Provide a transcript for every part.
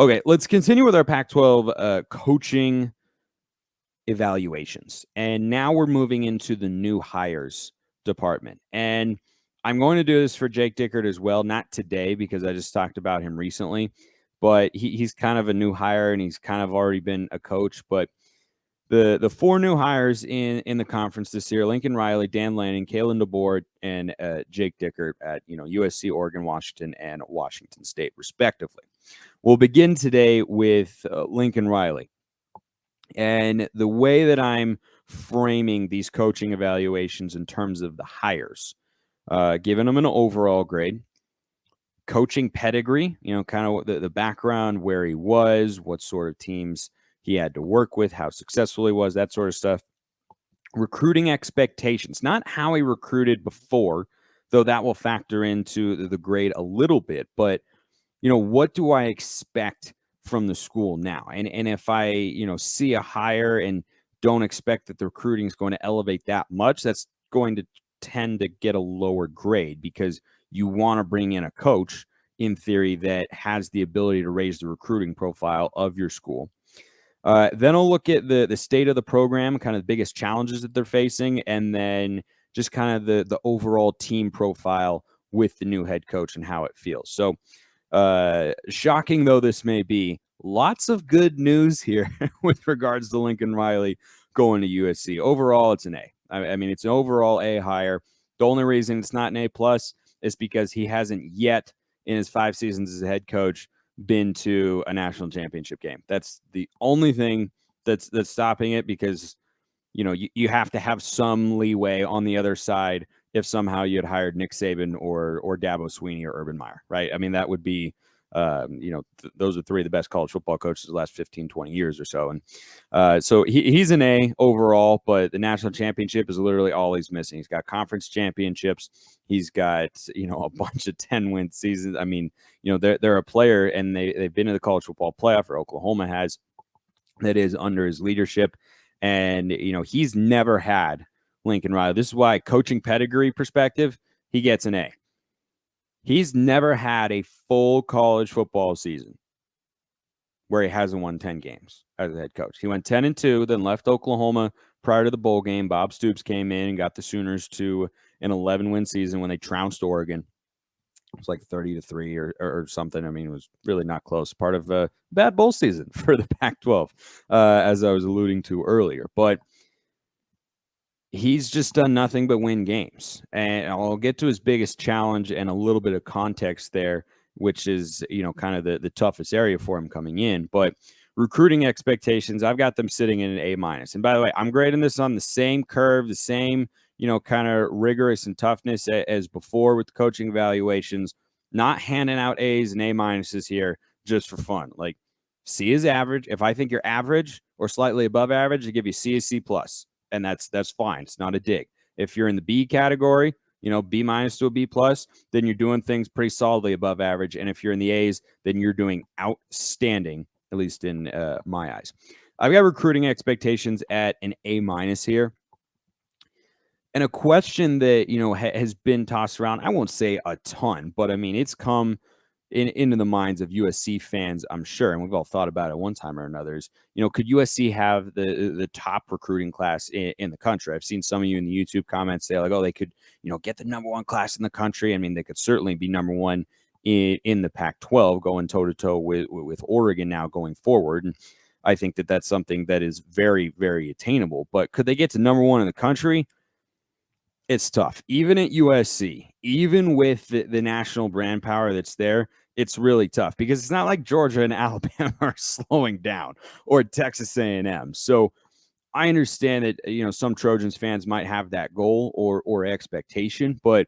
Okay, let's continue with our Pac-12 coaching evaluations. And now we're moving into the new hires department. And I'm going to do this for Jake Dickert as well, not today because I just talked about him recently, but he's kind of a new hire and he's kind of already been a coach. But the four new hires in the conference this year: Lincoln Riley, Dan Lanning, Kalen DeBoer, and Jake Dickert at USC, Oregon, Washington, and Washington State, respectively. We'll begin today with Lincoln Riley. And the way that I'm framing these coaching evaluations in terms of the hires, giving them an overall grade, coaching pedigree, kind of the background, where he was, what sort of teams he had to work with, how successful he was, that sort of stuff. Recruiting expectations, not how he recruited before, though that will factor into the grade a little bit, but what do I expect from the school now? And if I, see a hire and don't expect that the recruiting is going to elevate that much, that's going to tend to get a lower grade because you want to bring in a coach, in theory, that has the ability to raise the recruiting profile of your school. Then I'll look at the state of the program, kind of the biggest challenges that they're facing, and then just kind of the overall team profile with the new head coach and how it feels. So, shocking though this may be, lots of good news here with regards to Lincoln Riley going to USC. Overall, it's an A. I mean, it's an overall A hire. The only reason it's not an A plus is because he hasn't yet, in his 5 seasons as a head coach, been to a national championship game. That's the only thing that's stopping it, because you have to have some leeway on the other side if somehow you had hired Nick Saban or Dabo Swinney or Urban Meyer, right? I mean, that would be, those are 3 of the best college football coaches of the last 15, 20 years or so. And so he's an A overall, but the national championship is literally all he's missing. He's got conference championships. He's got, a bunch of 10-win seasons. I mean, they're a player, and they've been in the college football playoff, or Oklahoma has, that is under his leadership. And, he's never had Lincoln Riley. This is why, coaching pedigree perspective, he gets an A. He's never had a full college football season where he hasn't won 10 games as a head coach. He went 10-2, then left Oklahoma prior to the bowl game. Bob Stoops came in and got the Sooners to an 11-win season when they trounced Oregon. It was like 30-3 or something. I mean, it was really not close. Part of a bad bowl season for the Pac-12, as I was alluding to earlier. But he's just done nothing but win games. And I'll get to his biggest challenge and a little bit of context there, which is, kind of the toughest area for him coming in. But recruiting expectations, I've got them sitting in an A-. And by the way, I'm grading this on the same curve, the same, kind of rigorous and toughness as before with the coaching evaluations, not handing out A's and A- here just for fun. Like, C is average. If I think you're average or slightly above average, I give you C or C plus. And that's fine. It's not a dig. If you're in the B category, B- to a B plus, then you're doing things pretty solidly above average. And if you're in the A's, then you're doing outstanding, at least in my eyes. I've got recruiting expectations at an A- here. And a question that, has been tossed around, I won't say a ton, but I mean, it's come into the minds of USC fans, I'm sure, and we've all thought about it one time or another, is, could USC have the top recruiting class in the country? I've seen some of you in the YouTube comments say, like, oh, they could, get the number 1 class in the country. I mean, they could certainly be number 1 in the Pac-12, going toe-to-toe with Oregon now going forward. And I think that that's something that is very, very attainable. But could they get to number 1 in the country? It's tough. Even at USC, even with the national brand power that's there, it's really tough, because it's not like Georgia and Alabama are slowing down, or Texas A&M. So I understand that, some Trojans fans might have that goal or expectation, but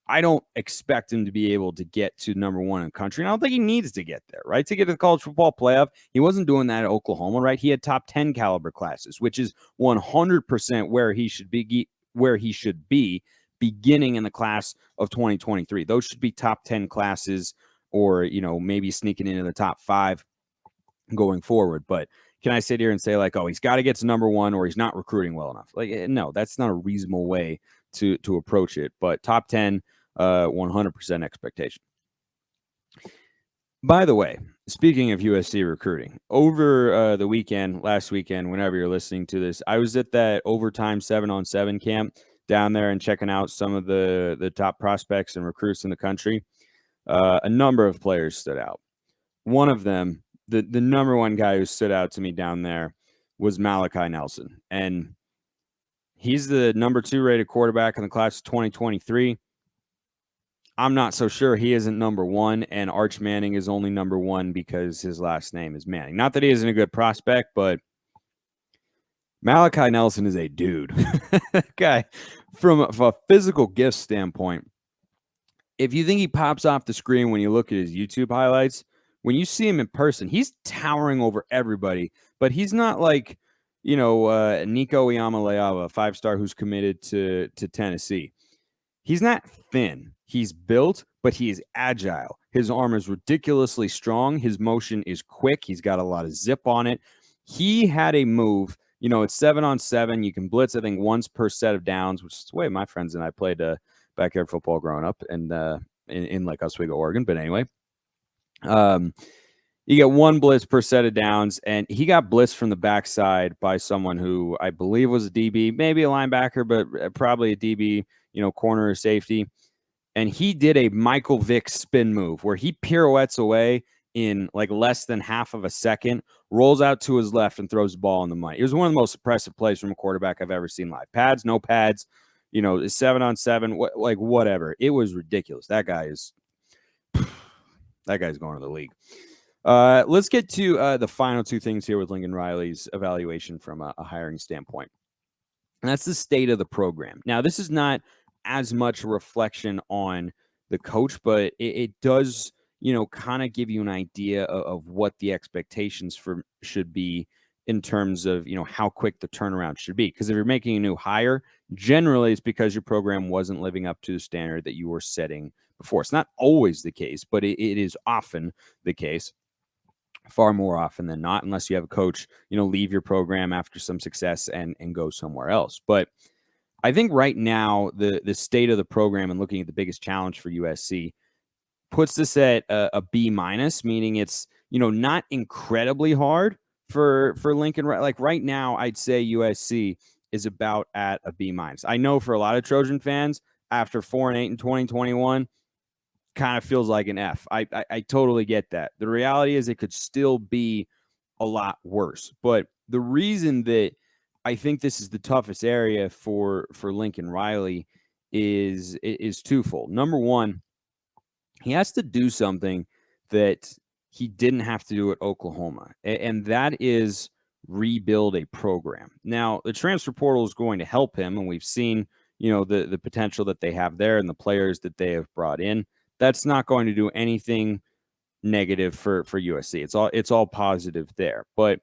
I don't expect him to be able to get to number 1 in the country. And I don't think he needs to get there, right? To get to the college football playoff. He wasn't doing that at Oklahoma, right? He had top 10 caliber classes, which is 100% where he should be beginning in the class of 2023. Those should be top 10 classes, or, maybe sneaking into the top 5 going forward. But can I sit here and say, like, oh, he's got to get to number 1, or he's not recruiting well enough? Like, no, that's not a reasonable way to approach it. But top 10, 100% expectation. By the way, Speaking of USC recruiting, over the weekend, last weekend, whenever you're listening to this, I was at that overtime 7-on-7 camp down there and checking out some of the top prospects and recruits in the country. A number of players stood out. One of them, the number one guy who stood out to me down there, was Malachi Nelson. And he's the number 2 rated quarterback in the class of 2023. I'm not so sure he isn't number 1, and Arch Manning is only number 1 because his last name is Manning. Not that he isn't a good prospect, but Malachi Nelson is a dude. Guy, from a physical gift standpoint, if you think he pops off the screen when you look at his YouTube highlights, when you see him in person, he's towering over everybody. But he's not like, Nico Iamaleava, a 5-star who's committed to Tennessee. He's not thin. He's built, but he is agile. His arm is ridiculously strong. His motion is quick. He's got a lot of zip on it. He had a move. It's 7-on-7. You can blitz, I think, once per set of downs, which is the way my friends and I played backyard football growing up and in like Oswego, Oregon. But anyway, you get one blitz per set of downs, and he got blitzed from the backside by someone who I believe was a DB, maybe a linebacker, but probably a DB, corner or safety. And he did a Michael Vick spin move where he pirouettes away in like less than half of a second, rolls out to his left and throws the ball in the money. It was one of the most impressive plays from a quarterback I've ever seen live. Pads, no pads, 7-on-7, whatever. It was ridiculous. That guy's going to the league. Let's get to the final 2 things here with Lincoln Riley's evaluation from a hiring standpoint. And that's the state of the program. Now, this is not as much a reflection on the coach, but it does, kind of give you an idea of what the expectations should be in terms of, how quick the turnaround should be. Because if you're making a new hire, generally it's because your program wasn't living up to the standard that you were setting before. It's not always the case, but it is often the case. Far more often than not, unless you have a coach, leave your program after some success and go somewhere else. But I think right now, the state of the program and looking at the biggest challenge for USC puts this at a B-, meaning it's, not incredibly hard for Lincoln. Like right now, I'd say USC is about at a B-. I know for a lot of Trojan fans, after 4-8 in 2021, kind of feels like an F. I totally get that. The reality is it could still be a lot worse. But the reason that I think this is the toughest area for Lincoln Riley is twofold. Number one, he has to do something that he didn't have to do at Oklahoma, and that is rebuild a program. Now, the transfer portal is going to help him, and we've seen, the potential that they have there and the players that they have brought in. That's not going to do anything negative for USC. It's all positive there. But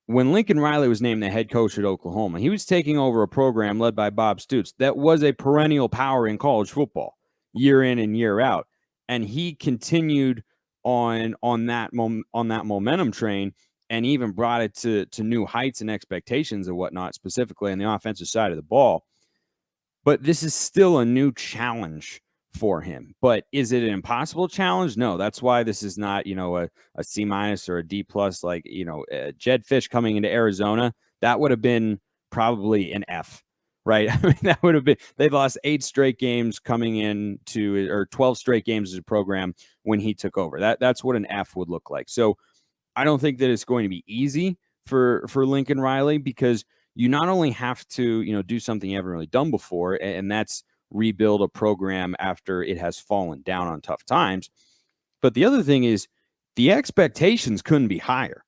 when Lincoln Riley was named the head coach at Oklahoma, he was taking over a program led by Bob Stoops that was a perennial power in college football, year in and year out, and he continued on that momentum train and even brought it to new heights and expectations and whatnot, specifically on the offensive side of the ball. But this is still a new challenge for him. But is it an impossible challenge? No, that's why this is not, a C- or a D+, like, Jed Fish coming into Arizona. That would have been probably an F, right? I mean, that would have been, they've lost 8 straight games coming into, or 12 straight games as a program when he took over. That's what an F would look like. So I don't think that it's going to be easy for Lincoln Riley, because you not only have to, do something you haven't really done before, and that's rebuild a program after it has fallen down on tough times. But the other thing is the expectations couldn't be higher.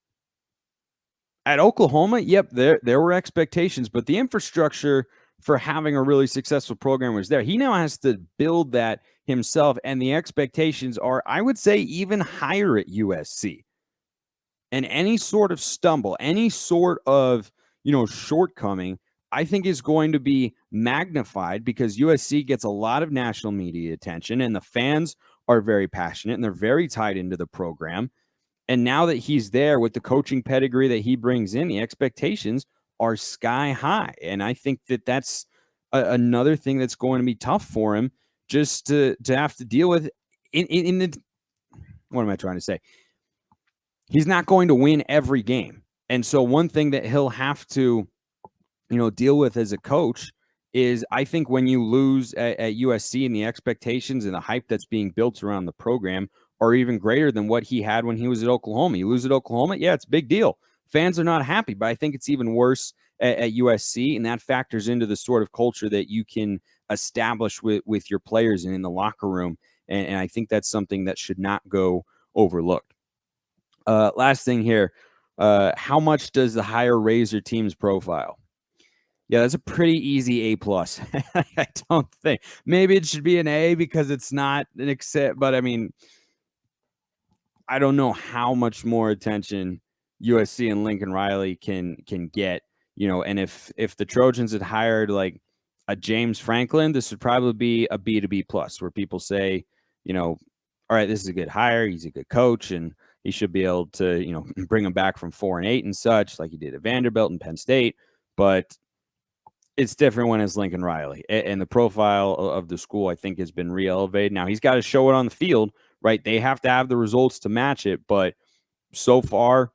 At Oklahoma, yep, there were expectations, but the infrastructure for having a really successful program was there. He now has to build that himself, and the expectations are, I would say, even higher at USC. And any sort of stumble, any sort of, shortcoming, I think is going to be magnified, because USC gets a lot of national media attention and the fans are very passionate and they're very tied into the program. And now that he's there with the coaching pedigree that he brings in, the expectations are sky high. And I think that that's another thing that's going to be tough for him, just to have to deal with in the, what am I trying to say? he's not going to win every game. And so one thing that he'll have to, deal with as a coach is, I think, when you lose at USC, and the expectations and the hype that's being built around the program are even greater than what he had when he was at Oklahoma. You lose at Oklahoma, yeah, it's a big deal. Fans are not happy, but I think it's even worse at USC, and that factors into the sort of culture that you can establish with your players and in the locker room. And I think that's something that should not go overlooked. Last thing here, how much does the hire raise your team's profile? Yeah, that's a pretty easy A plus. I don't think. Maybe it should be an A because it's not an accept, but I mean, I don't know how much more attention USC and Lincoln Riley can get, and if the Trojans had hired like a James Franklin, this would probably be a B to B plus, where people say, all right, this is a good hire, he's a good coach, and he should be able to, bring him back from 4-8 and such, like he did at Vanderbilt and Penn State. But it's different when it's Lincoln Riley, and the profile of the school, I think, has been re-elevated. Now he's got to show it on the field, right? They have to have the results to match it. But so far,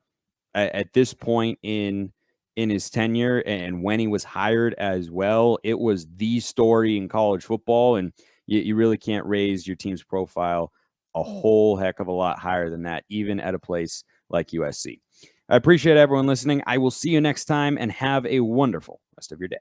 at this point in his tenure, and when he was hired as well, it was the story in college football, and you really can't raise your team's profile a whole heck of a lot higher than that, even at a place like USC. I appreciate everyone listening. I will see you next time, and have a wonderful rest of your day.